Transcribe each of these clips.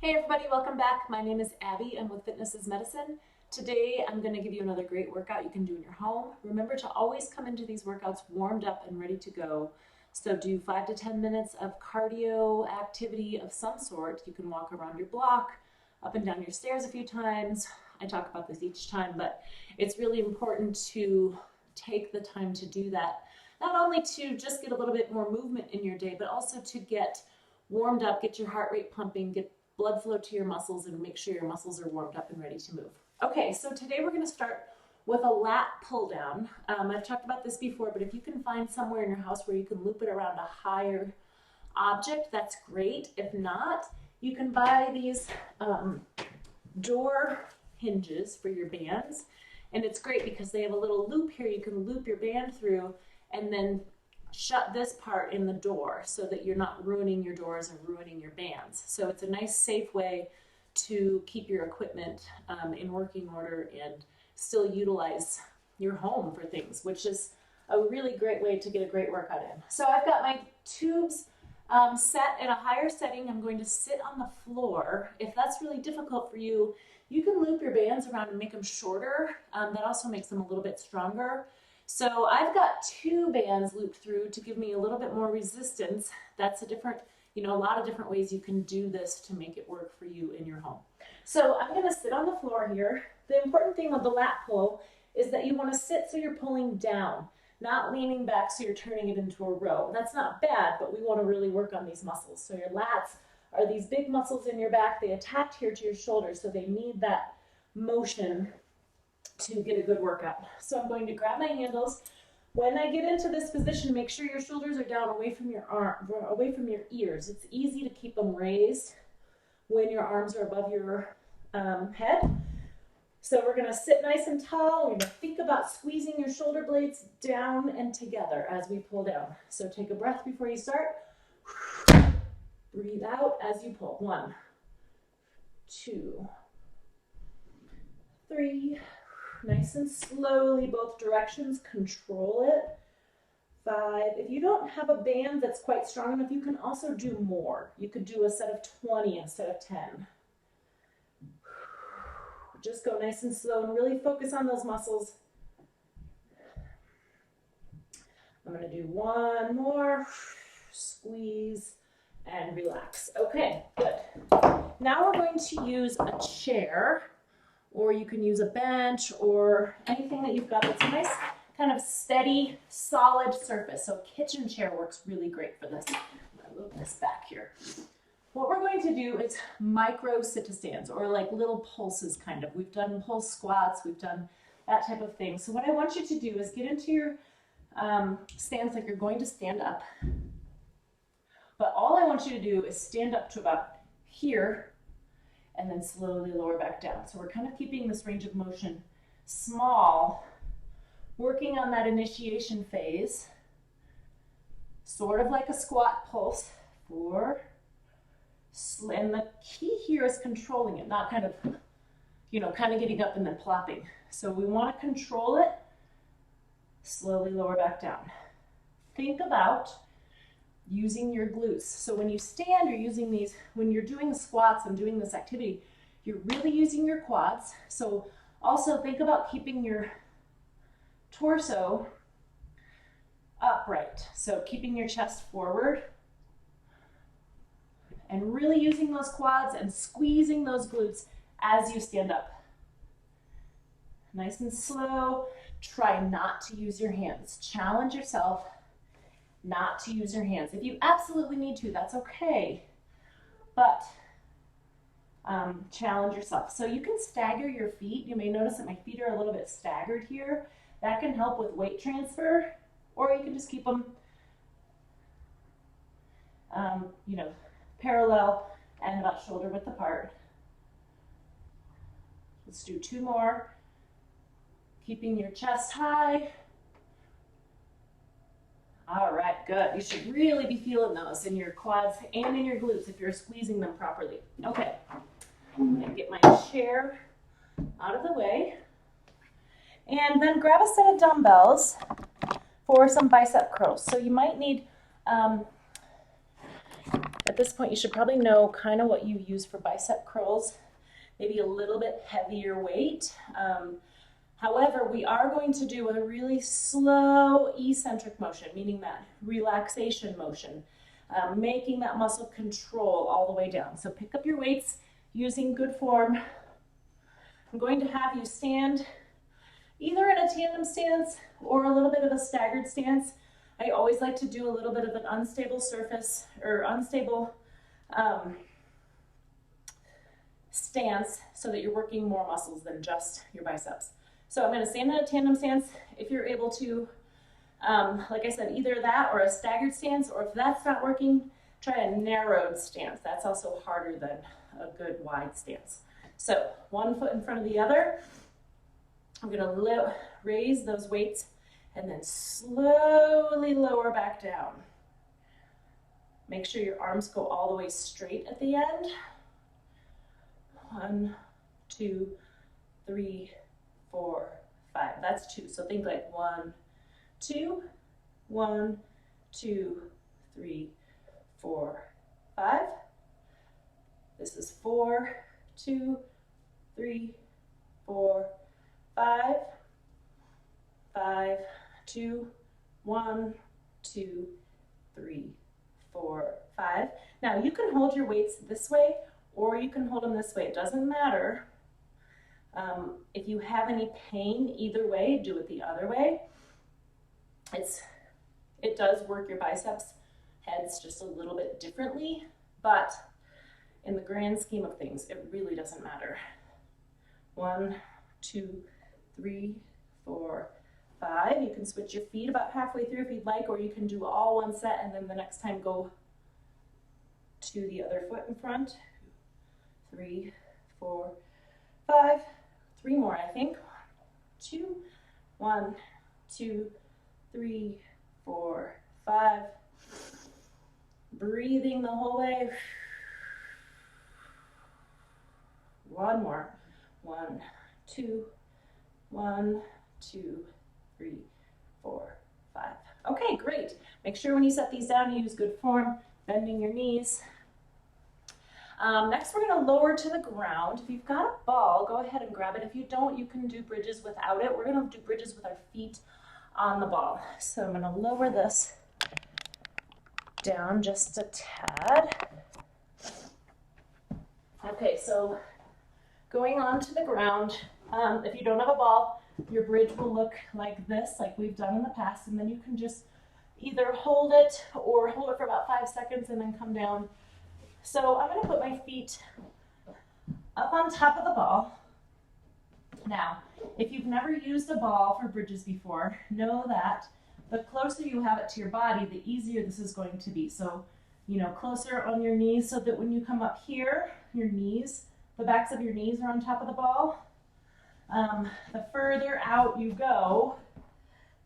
Hey everybody, welcome back. My name is Abby. I'm with Fitness is Medicine. Today I'm going to give you another great workout you can do in your home. Remember to always come into these workouts warmed up and ready to go. So do 5 to 10 minutes of cardio activity of some sort. You can walk around your block, up and down your stairs a few times. I talk about this each time, but it's really important to take the time to do that. Not only to just get a little bit more movement in your day, but also to get warmed up, get your heart rate pumping, get blood flow to your muscles, and make sure your muscles are warmed up and ready to move. Okay, so today we're going to start with a lat pull down. I've talked about this before, but if you can find somewhere in your house where you can loop it around a higher object, that's great. If not, you can buy these door hinges for your bands, and it's great because they have a little loop here you can loop your band through and then shut this part in the door so that you're not ruining your doors or ruining your bands. So it's a nice safe way to keep your equipment in working order and still utilize your home for things, which is a really great way to get a great workout in. So I've got my tubes set at a higher setting. I'm going to sit on the floor. If that's really difficult for you, you can loop your bands around and make them shorter. That also makes them a little bit stronger. So I've got 2 bands looped through to give me a little bit more resistance. That's a lot of different ways you can do this to make it work for you in your home. So I'm going to sit on the floor here. The important thing with the lat pull is that you want to sit so you're pulling down, not leaning back so you're turning it into a row. That's not bad, but we want to really work on these muscles. So your lats are these big muscles in your back. They attach here to your shoulders, so they need that motion to get a good workout. So I'm going to grab my handles. When I get into this position, make sure your shoulders are down away from your away from your ears. It's easy to keep them raised when your arms are above your head. So we're going to sit nice and tall. We're going to think about squeezing your shoulder blades down and together as we pull down. So take a breath before you start. Breathe out as you pull. 1, 2, 3. Nice and slowly, both directions, control it. 5. If you don't have a band that's quite strong enough, you can also do more. You could do a set of 20 instead of 10. Just go nice and slow and really focus on those muscles. I'm going to do 1 more. Squeeze and relax. Okay, good. Now we're going to use a chair, or you can use a bench or anything that you've got that's a nice kind of steady, solid surface. So a kitchen chair works really great for this. I'm going to move this back here. What we're going to do is MicroCitizens, or like little pulses kind of. We've done pulse squats, we've done that type of thing. So what I want you to do is get into your stance like you're going to stand up. But all I want you to do is stand up to about here and then slowly lower back down. So we're kind of keeping this range of motion small, working on that initiation phase, sort of like a squat pulse. 4, and the key here is controlling it, not kind of getting up and then plopping. So we want to control it, slowly lower back down. Think about using your glutes. So when you stand, you're using these, when you're doing squats and doing this activity, you're really using your quads. So also think about keeping your torso upright. So keeping your chest forward and really using those quads and squeezing those glutes as you stand up. Nice and slow. Try not to use your hands. Challenge yourself not to use your hands. If you absolutely need to, that's okay, but challenge yourself. So you can stagger your feet. You may notice that my feet are a little bit staggered here. That can help with weight transfer, or you can just keep them parallel and about shoulder width apart. Let's do 2 more. Keeping your chest high. All right, good. You should really be feeling those in your quads and in your glutes if you're squeezing them properly. Okay, I'm going to get my chair out of the way. And then grab a set of dumbbells for some bicep curls. So you might need a this point, you should probably know kind of what you use for bicep curls, maybe a little bit heavier weight. However, we are going to do a really slow eccentric motion, meaning that relaxation motion, making that muscle control all the way down. So pick up your weights using good form. I'm going to have you stand either in a tandem stance or a little bit of a staggered stance. I always like to do a little bit of an unstable surface or unstable stance so that you're working more muscles than just your biceps. So I'm going to stand in a tandem stance. If you're able to, like I said, either that or a staggered stance, or if that's not working, try a narrowed stance. That's also harder than a good wide stance. So one foot in front of the other. I'm going to raise those weights and then slowly lower back down. Make sure your arms go all the way straight at the end. 1, 2, 3, 4, 5. That's 2. So think like 1, 2, 1, 2, 3, 4, 5. This is 4, 2, 3, 4, 5. 5, 2, 1, 2, 3, 4, 5. Now you can hold your weights this way or you can hold them this way. It doesn't matter. If you have any pain either way, do it the other way. It does work your biceps heads just a little bit differently, but in the grand scheme of things, it really doesn't matter. 1, 2, 3, 4, 5. You can switch your feet about halfway through if you'd like, or you can do all one set and then the next time go to the other foot in front. 3, 4, 5. 3 more, I think. 2, 1, 2, 3, 4, 5. Breathing the whole way. 1 more. 1, 2, 1, 2, 3, 4, 5. Okay, great. Make sure when you set these down, you use good form, bending your knees. Next, we're going to lower to the ground. If you've got a ball, go ahead and grab it. If you don't, you can do bridges without it. We're going to do bridges with our feet on the ball. So I'm going to lower this down just a tad. Okay, so going on to the ground. If you don't have a ball, your bridge will look like this, like we've done in the past, and then you can just either hold it or hold it for about 5 seconds and then come down. So I'm going to put my feet up on top of the ball. Now, if you've never used a ball for bridges before, know that the closer you have it to your body, the easier this is going to be. So, closer on your knees so that when you come up here, your knees, the backs of your knees are on top of the ball. The further out you go,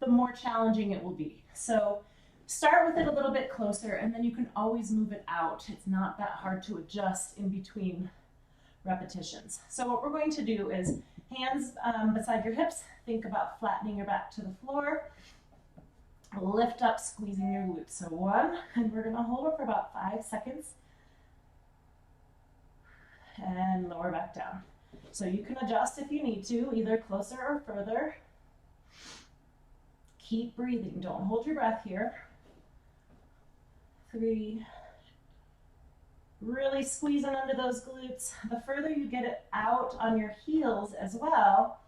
the more challenging it will be. So start with it a little bit closer and then you can always move it out. It's not that hard to adjust in between repetitions. So what we're going to do is hands beside your hips. Think about flattening your back to the floor. Lift up, squeezing your glutes. So 1, and we're going to hold it for about 5 seconds. And lower back down. So you can adjust if you need to, either closer or further. Keep breathing. Don't hold your breath here. 3. Really squeezing under those glutes. The further you get it out on your heels as well,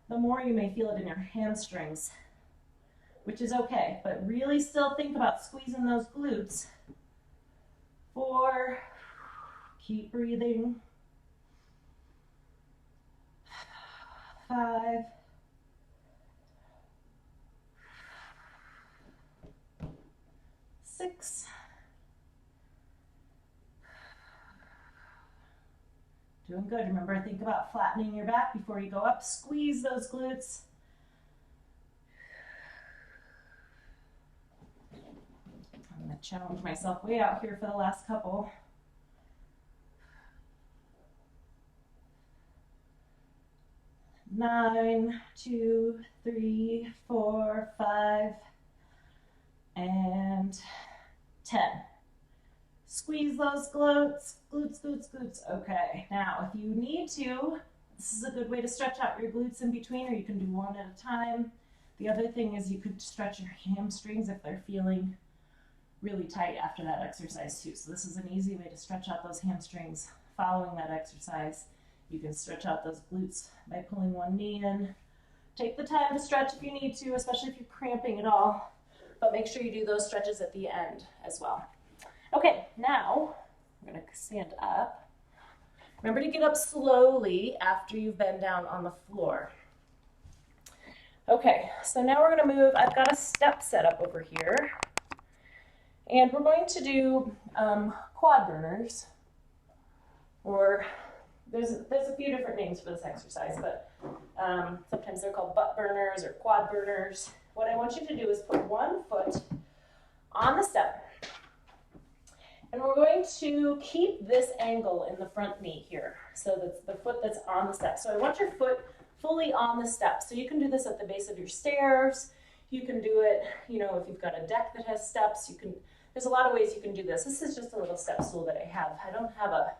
the more you may feel it in your hamstrings, which is okay, but really still think about squeezing those glutes. 4. Keep breathing. 5. 6. Doing good. Remember, think about flattening your back before you go up. Squeeze those glutes. I'm going to challenge myself way out here for the last couple. 9, 2, 3, 4, 5, and 10. Squeeze those glutes, glutes, glutes, glutes. Okay, now if you need to, this is a good way to stretch out your glutes in between, or you can do one at a time. The other thing is you could stretch your hamstrings if they're feeling really tight after that exercise too. So this is an easy way to stretch out those hamstrings following that exercise. You can stretch out those glutes by pulling one knee in. Take the time to stretch if you need to, especially if you're cramping at all, but make sure you do those stretches at the end as well. Okay, now I'm gonna stand up. Remember to get up slowly after you've been down on the floor. Okay, so now we're gonna move. I've got a step set up over here. And we're going to do quad burners, or there's a few different names for this exercise, but sometimes they're called butt burners or quad burners. What I want you to do is put one foot on the step, and we're going to keep this angle in the front knee here, so that's the foot that's on the step. So I want your foot fully on the step. So you can do this at the base of your stairs. You can do it, you know, if you've got a deck that has steps, you can, there's a lot of ways you can do this. This is just a little step stool that I have. I don't have a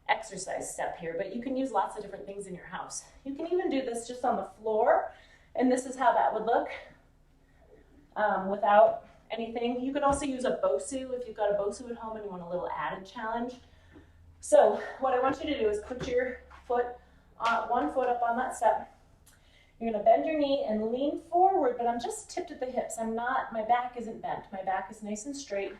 exercise step here, but you can use lots of different things in your house. You can even do this just on the floor, and this is how that would look without anything. You could also use a BOSU if you've got a BOSU at home and you want a little added challenge. So what I want you to do is put your foot, one foot up on that step. You're gonna bend your knee and lean forward, but I'm just tipped at the hips. My back isn't bent. My back is nice and straight.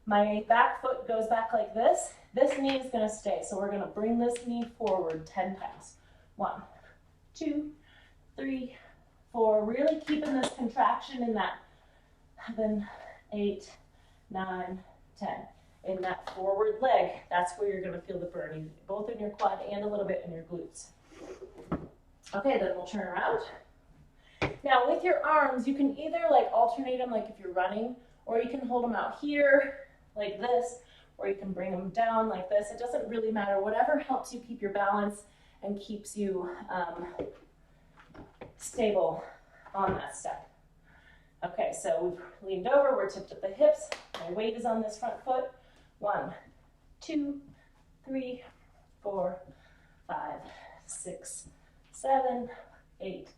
My back foot goes back like this. This knee is gonna stay. So we're gonna bring this knee forward 10 times. 1, 2, 3, 4. Really keeping this contraction in that 7, 8, 9, 10. In that forward leg, that's where you're gonna feel the burn, both in your quad and a little bit in your glutes. Okay, then we'll turn around. Now with your arms, you can either like alternate them like if you're running, or you can hold them out here like this, or you can bring them down like this. It doesn't really matter. Whatever helps you keep your balance and keeps you stable on that step. Okay, so we've leaned over, we're tipped at the hips. My weight is on this front foot. 1, 2, 3, 4, 5, 6, 7, 8,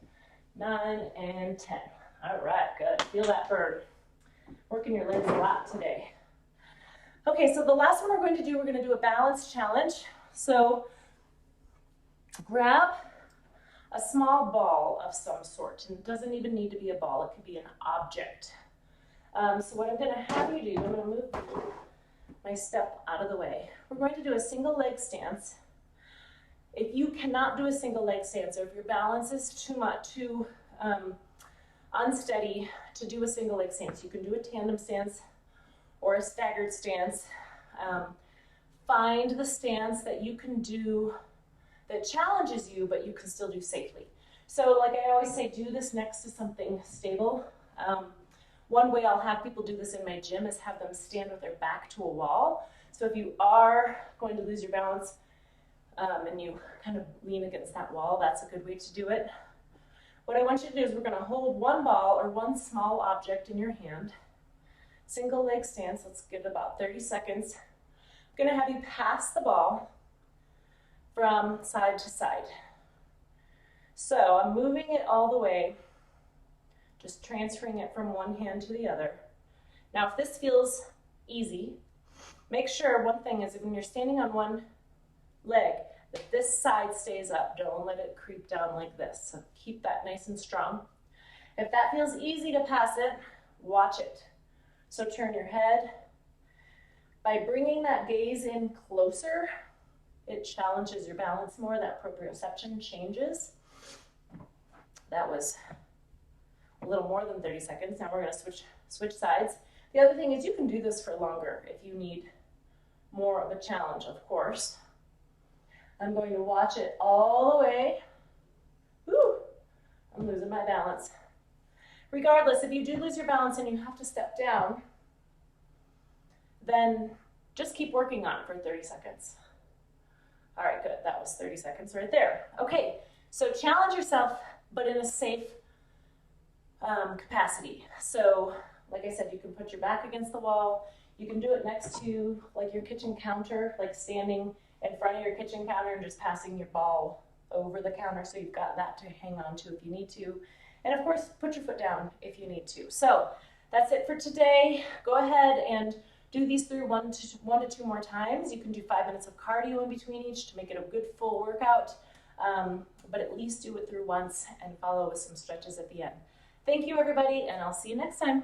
9, and 10. All right, good. Feel that burn. Working your legs a lot today. Okay, so the last one we're going to do a balance challenge. So grab a small ball of some sort, and it doesn't even need to be a ball, it could be an object. So what I'm gonna have you do, I'm gonna move my step out of the way. We're going to do a single leg stance. If you cannot do a single leg stance, or if your balance is too unsteady to do a single leg stance, you can do a tandem stance or a staggered stance. Find the stance that you can do that challenges you, but you can still do safely. So like I always say, do this next to something stable. One way I'll have people do this in my gym is have them stand with their back to a wall. So if you are going to lose your balance and you kind of lean against that wall, that's a good way to do it. What I want you to do is we're going to hold one ball or one small object in your hand. Single leg stance, let's give it about 30 seconds. I'm going to have you pass the ball from side to side. So I'm moving it all the way, just transferring it from one hand to the other. Now if this feels easy, make sure one thing is when you're standing on one leg, that this side stays up. Don't let it creep down like this. So keep that nice and strong. If that feels easy to pass it, watch it. So turn your head. By bringing that gaze in closer, it challenges your balance more. That proprioception changes. That was a little more than 30 seconds. Now we're going to switch sides. The other thing is you can do this for longer if you need more of a challenge, of course. I'm going to watch it all the way. Woo! I'm losing my balance. Regardless, if you do lose your balance and you have to step down, then just keep working on it for 30 seconds. All right, good. That was 30 seconds right there. Okay, so challenge yourself, but in a safe capacity. So, like I said, you can put your back against the wall. You can do it next to like your kitchen counter, like standing in front of your kitchen counter and just passing your ball over the counter so you've got that to hang on to if you need to. And of course, put your foot down if you need to. So that's it for today. Go ahead and do these through one to two more times. You can do 5 minutes of cardio in between each to make it a good full workout, but at least do it through once and follow with some stretches at the end. Thank you, everybody, and I'll see you next time.